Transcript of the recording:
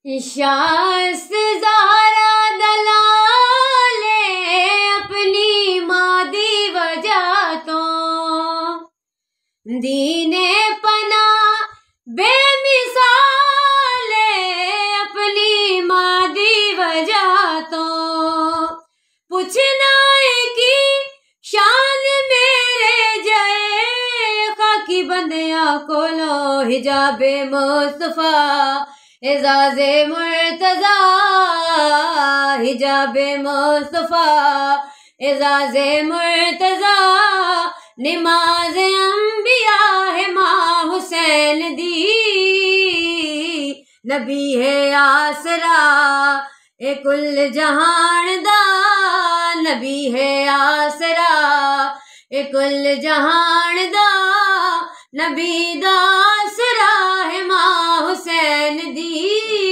शास्त ज़ारा दलाले अपनी मादी वजह तो दीने पना बेमिसाले अपनी मादी वजह तो पूछना की शान मेरे जय खाकी बंदिया कोलो हिजाबे मुस्तफा एजाज़े मुर्तज़ा हिजाबे मुस्तफा एजाज़े मुर्तज़ा नमाज अंबिया है माँ हुसैन दी नबी है आसरा ए कुल जहान दा नबी है आसरा ए कुल जहान दा नबी दा आसरा है माँ हुसैन दी।